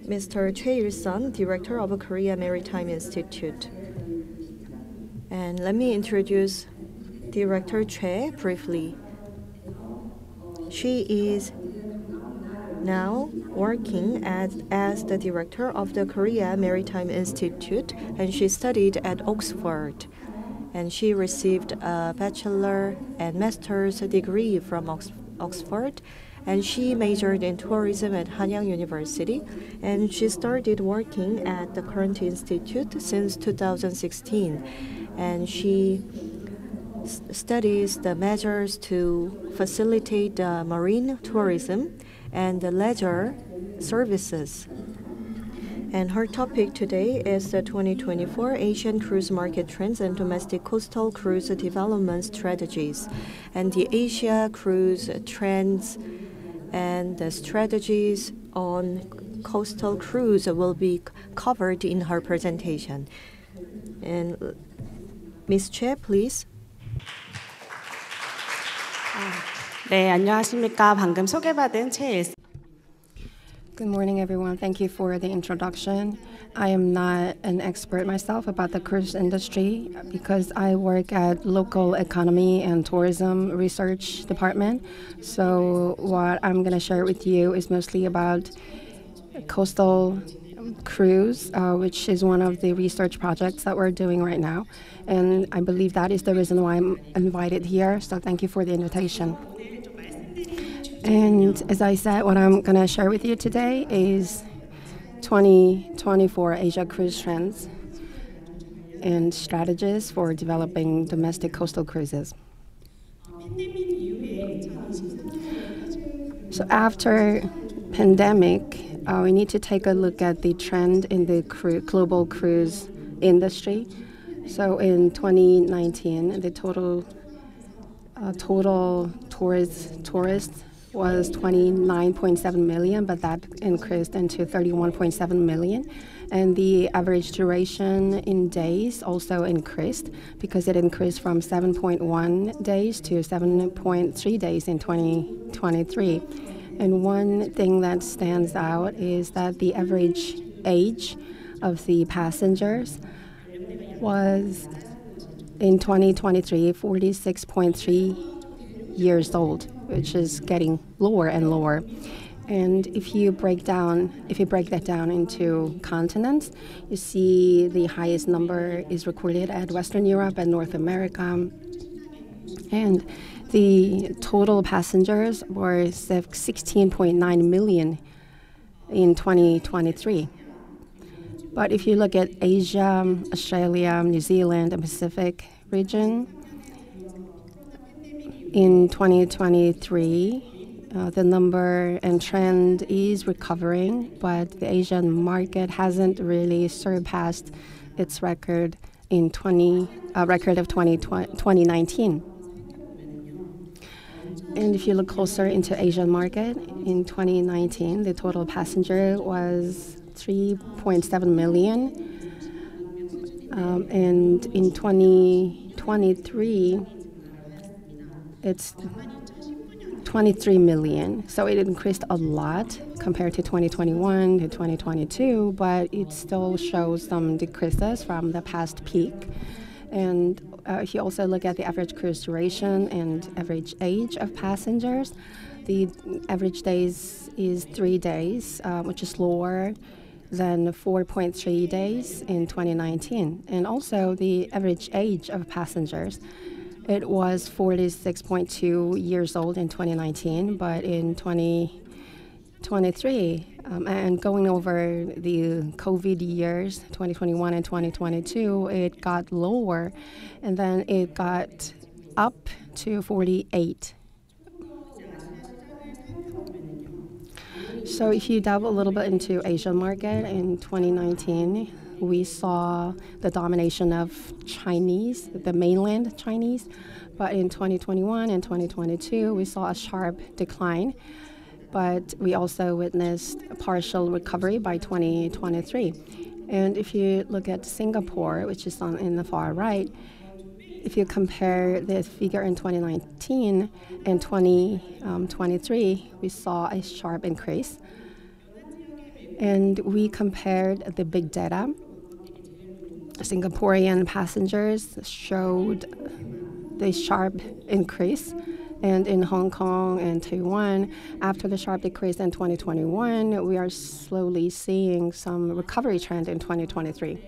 Mr. Choi Il-sun, Director of Korea Maritime Institute. And let me introduce Director Choi briefly. She is now working as the director of the Korea Maritime Institute, and she studied at Oxford. And she received a bachelor and master's degree from Oxford, and she majored in tourism at Hanyang University, and she started working at the current institute since 2016, and she studies the measures to facilitate marine tourism and the leisure services. And her topic today is the 2024 Asian Cruise Market Trends and Domestic Coastal Cruise Development Strategies. And the Asia Cruise Trends and the strategies on coastal cruise will be covered in her presentation. And Ms. Choi, please. 네, 안녕하십니까. 방금 소개받은 최일순. Good morning, everyone. Thank you for the introduction. I am not an expert myself about the cruise industry because I work at local economy and tourism research department. So what I'm going to share with you is mostly about coastal cruise, which is one of the research projects that we're doing right now. And I believe that is the reason why I'm invited here. So thank you for the invitation. And as I said, what I'm going to share with you today is 2024 Asia cruise trends and strategies for developing domestic coastal cruises. So after pandemic, we need to take a look at the trend in the global cruise industry. So in 2019, the total tourists was 29.7 million, but that increased into 31.7 million. And the average duration in days also increased because it increased from 7.1 days to 7.3 days in 2023. And one thing that stands out is that the average age of the passengers was in 2023 46.3 years old, which is getting lower and lower. And if you break that down into continents, you see the highest number is recorded at Western Europe and North America. And the total passengers were 16.9 million in 2023. But if you look at Asia, Australia, New Zealand, and Pacific region, in 2023, the number and trend is recovering, but the Asian market hasn't really surpassed its record of 2019. And if you look closer into Asian market, in 2019, the total passenger was 3.7 million. And in 2023, it's 23 million. So it increased a lot compared to 2021 to 2022, but it still shows some decreases from the past peak. And if you also look at the average cruise duration and average age of passengers, the average days is 3 days, which is lower than 4.3 days in 2019. And also the average age of passengers, it was 46.2 years old in 2019, but in 2023, and going over the COVID years, 2021 and 2022, it got lower, and then it got up to 48. So if you delve a little bit into Asian market in 2019, we saw the domination of Chinese, the mainland Chinese. But in 2021 and 2022, we saw a sharp decline. But we also witnessed a partial recovery by 2023. And if you look at Singapore, which is in the far right, if you compare the figure in 2019 and 2023, we saw a sharp increase. And we compared the big data. Singaporean passengers showed the sharp increase. And in Hong Kong and Taiwan, after the sharp decrease in 2021, we are slowly seeing some recovery trend in 2023.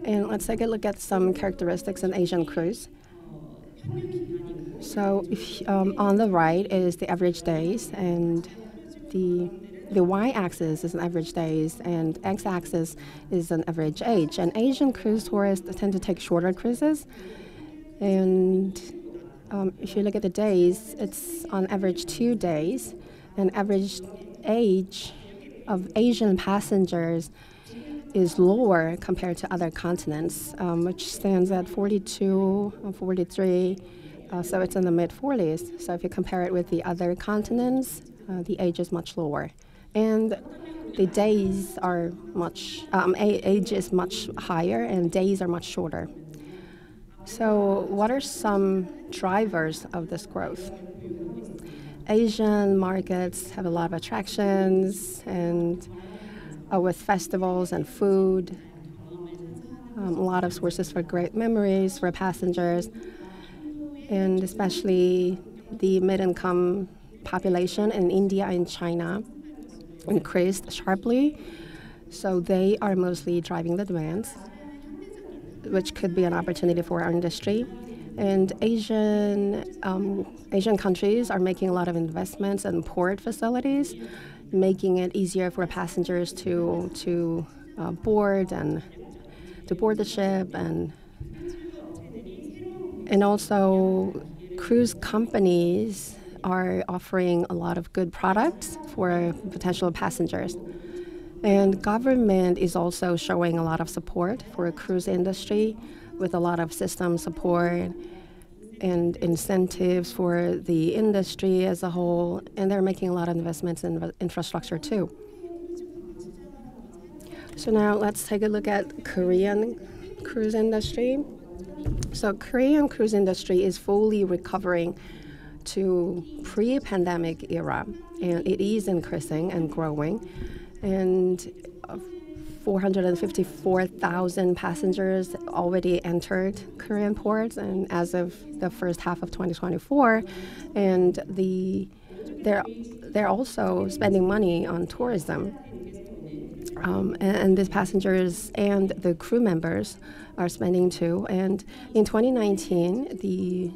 And let's take a look at some characteristics in Asian cruise. So on the right is the average days, and the y-axis is an average days, and x-axis is an average age. And Asian cruise tourists tend to take shorter cruises. And if you look at the days, it's on average 2 days. And average age of Asian passengers is lower compared to other continents, which stands at 42 or 43. So it's in the mid-40s. So if you compare it with the other continents, the age is much lower. And the days are age is much higher and days are much shorter. So what are some drivers of this growth? Asian markets have a lot of attractions, and with festivals and food, a lot of sources for great memories for passengers, and especially the mid-income population in India and China increased sharply. So they are mostly driving the demand, which could be an opportunity for our industry. And Asian countries are making a lot of investments in port facilities, making it easier for passengers to board the ship, and also cruise companies are offering a lot of good products for potential passengers. And government is also showing a lot of support for a cruise industry with a lot of system support and incentives for the industry as a whole. And they're making a lot of investments in infrastructure too. So now let's take a look at Korean cruise industry. So Korean cruise industry is fully recovering to pre-pandemic era, and it is increasing and growing. And 454,000 passengers already entered Korean ports, and as of the first half of 2024, and they're also spending money on tourism. And these passengers and the crew members are spending too. And in 2019, the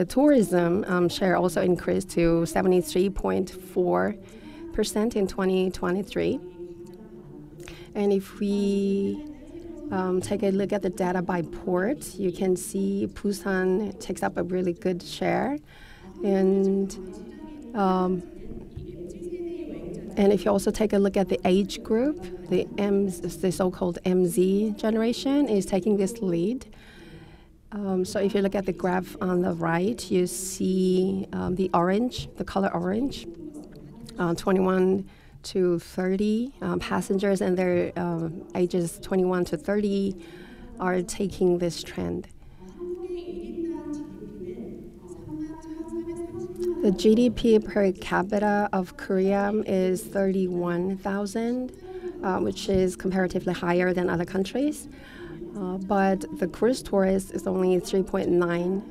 tourism share also increased to 73.4% in 2023. And if we take a look at the data by port, you can see Busan takes up a really good share. And if you also take a look at the age group, the so-called MZ generation is taking this lead. So if you look at the graph on the right, you see the color orange, 21 to 30 passengers, and their ages 21 to 30 are taking this trend. The GDP per capita of Korea is 31,000, which is comparatively higher than other countries. But the cruise tourist is only 3.9,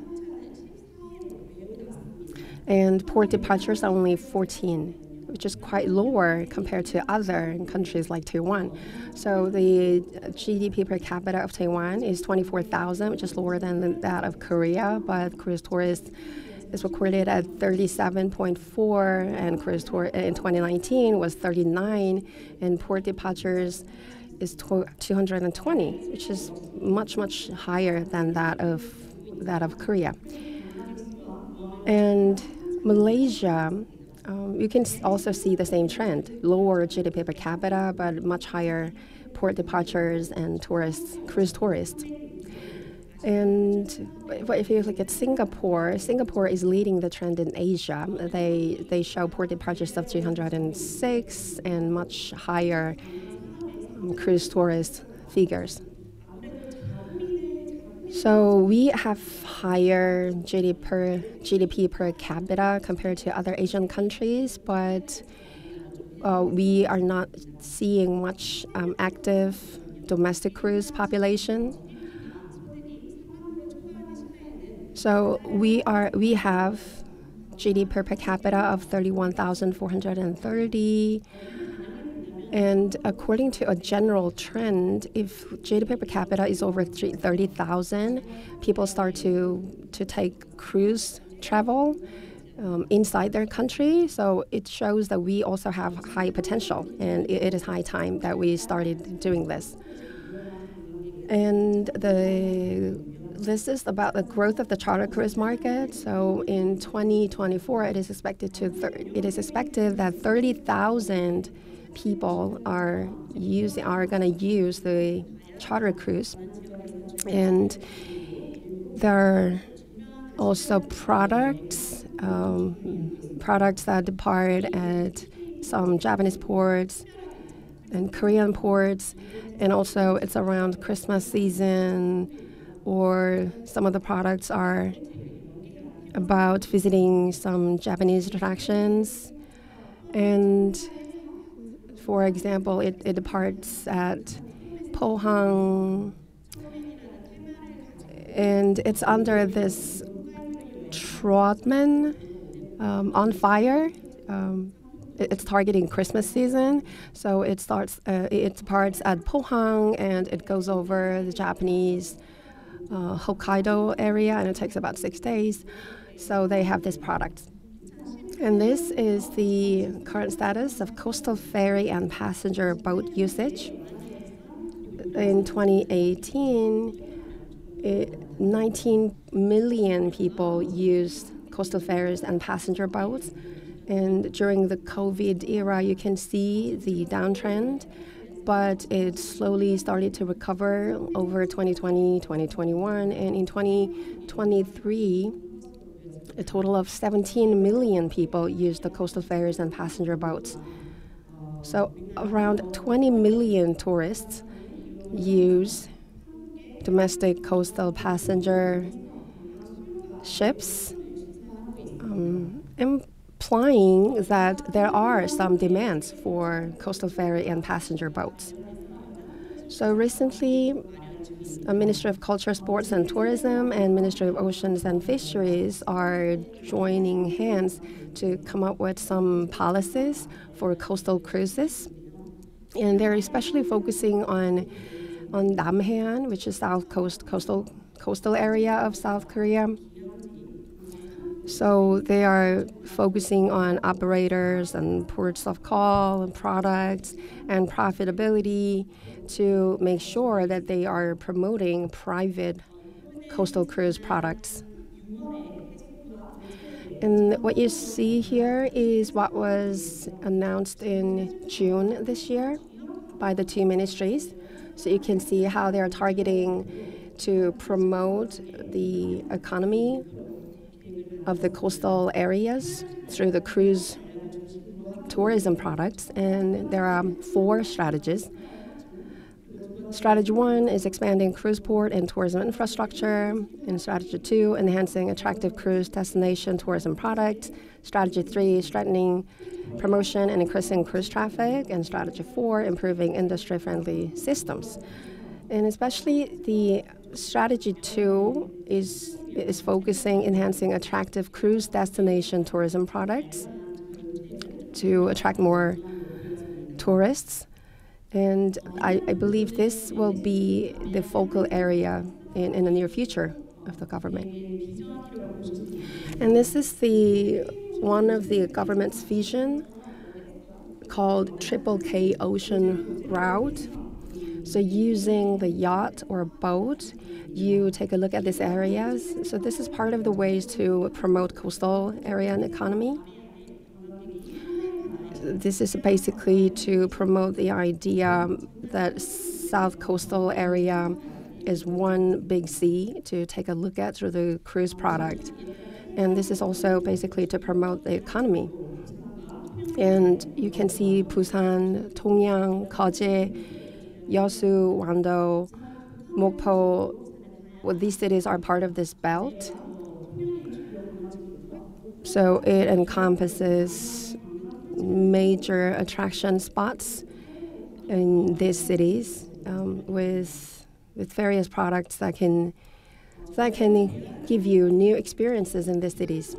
and port departures are only 14, which is quite lower compared to other countries like Taiwan. So the GDP per capita of Taiwan is 24,000, which is lower than that of Korea, but cruise tourists is recorded at 37.4, and cruise tour in 2019 was 39, and port departures is 220, which is much higher than that of Korea. And Malaysia, you can also see the same trend: lower GDP per capita, but much higher port departures and cruise tourists. And if you look at Singapore is leading the trend in Asia. They show port departures of 306 and much higher cruise tourist figures. So we have higher GDP per capita compared to other Asian countries, but we are not seeing much active domestic cruise population. So we have GDP per capita of 31,430. And according to a general trend, if GDP per capita is over 30,000, people start to take cruise travel inside their country. So it shows that we also have high potential, and it is high time that we started doing this. And this is about the growth of the charter cruise market. So in 2024, it is expected that 30,000 people are going to use the charter cruise, and there are also products that depart at some Japanese ports and Korean ports, and also it's around Christmas season, or some of the products are about visiting some Japanese attractions. And for example, it departs at Pohang, and it's under this Trotman on fire. It's targeting Christmas season, so it departs at Pohang, and it goes over the Japanese Hokkaido area, and it takes about 6 days. So they have this product. And this is the current status of coastal ferry and passenger boat usage. In 2018, 19 million people used coastal ferries and passenger boats. And during the COVID era, you can see the downtrend, but it slowly started to recover over 2020, 2021, and in 2023, a total of 17 million people used the coastal ferries and passenger boats. So around 20 million tourists use domestic coastal passenger ships, implying that there are some demands for coastal ferry and passenger boats. So recently, Ministry of Culture, Sports and Tourism and Ministry of Oceans and Fisheries are joining hands to come up with some policies for coastal cruises. And they're especially focusing on Namhaean, which is coastal area of South Korea. So they are focusing on operators and ports of call and products and profitability to make sure that they are promoting private coastal cruise products. And what you see here is what was announced in June this year by the two ministries. So you can see how they are targeting to promote the economy of the coastal areas through the cruise tourism products. And there are 4 strategies. Strategy 1 is expanding cruise port and tourism infrastructure. And strategy 2, enhancing attractive cruise destination tourism products. Strategy 3, strengthening promotion and increasing cruise traffic. And strategy 4, improving industry-friendly systems. And especially the strategy 2 is focusing enhancing attractive cruise destination tourism products to attract more tourists. And I believe this will be the focal area in the near future of the government. And this is one of the government's vision called Triple K Ocean Route. So using the yacht or boat, you take a look at these areas. So this is part of the ways to promote coastal area and economy. This is basically to promote the idea that South Coastal area is one big sea to take a look at through the cruise product. And this is also basically to promote the economy. And you can see Busan, Dongyang, Geoje, Yeosu, Wando, Mokpo, these cities are part of this belt. So it encompasses major attraction spots in these cities with various products that can give you new experiences in these cities.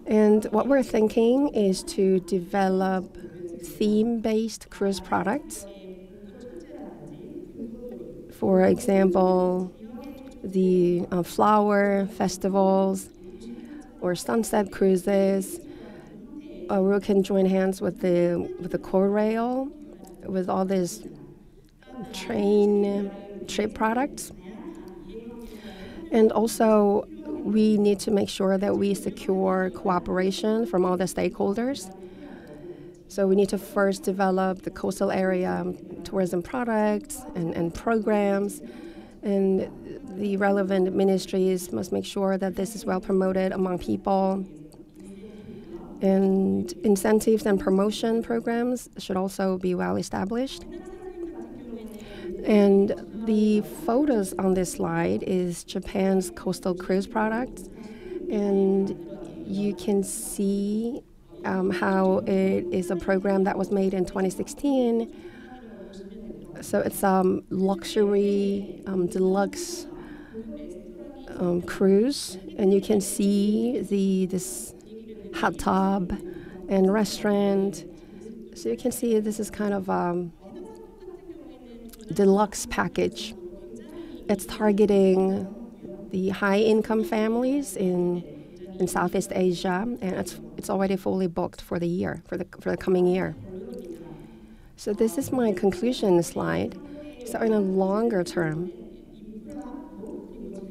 And what we're thinking is to develop theme-based cruise products. For example, the flower festivals or sunset cruises. We can join hands with the Korail, with all these train trip products. And also, we need to make sure that we secure cooperation from all the stakeholders. So we need to first develop the coastal area tourism products and programs, and the relevant ministries must make sure that this is well promoted among people. And incentives and promotion programs should also be well established. And the photos on this slide is Japan's coastal cruise products. And you can see how it is a program that was made in 2016. So it's luxury, deluxe cruise. And you can see this hot tub and restaurant. So you can see this is kind of deluxe package. It's targeting the high-income families in Southeast Asia, and it's already fully booked for the year, for the coming year. So this is my conclusion slide. So in a longer term,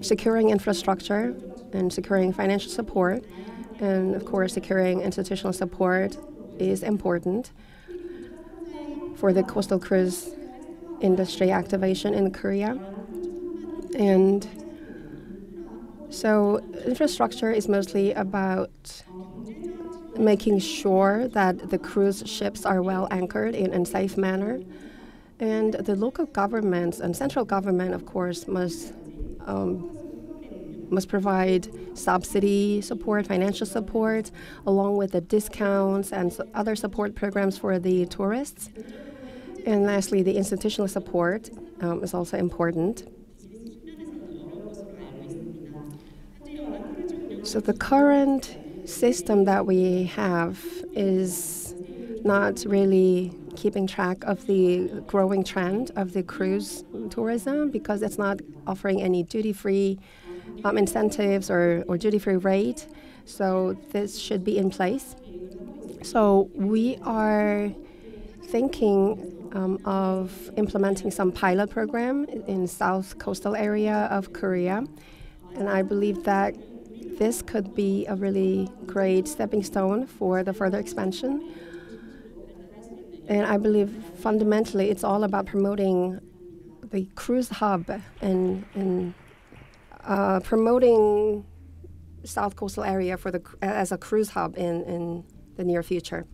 securing infrastructure and securing financial support, and of course securing institutional support is important for the coastal cruise industry activation in Korea. And so infrastructure is mostly about making sure that the cruise ships are well anchored in a safe manner. And the local governments and central government, of course, must provide subsidy support, financial support, along with the discounts and other support programs for the tourists. And lastly, the institutional support is also important. So the current system that we have is not really keeping track of the growing trend of the cruise tourism, because it's not offering any duty-free incentives or duty-free rate. So this should be in place. So we are thinking of implementing some pilot program in south coastal area of Korea. And I believe that this could be a really great stepping stone for the further expansion. And I believe fundamentally it's all about promoting the cruise hub and promoting South Coastal area as a cruise hub in the near future.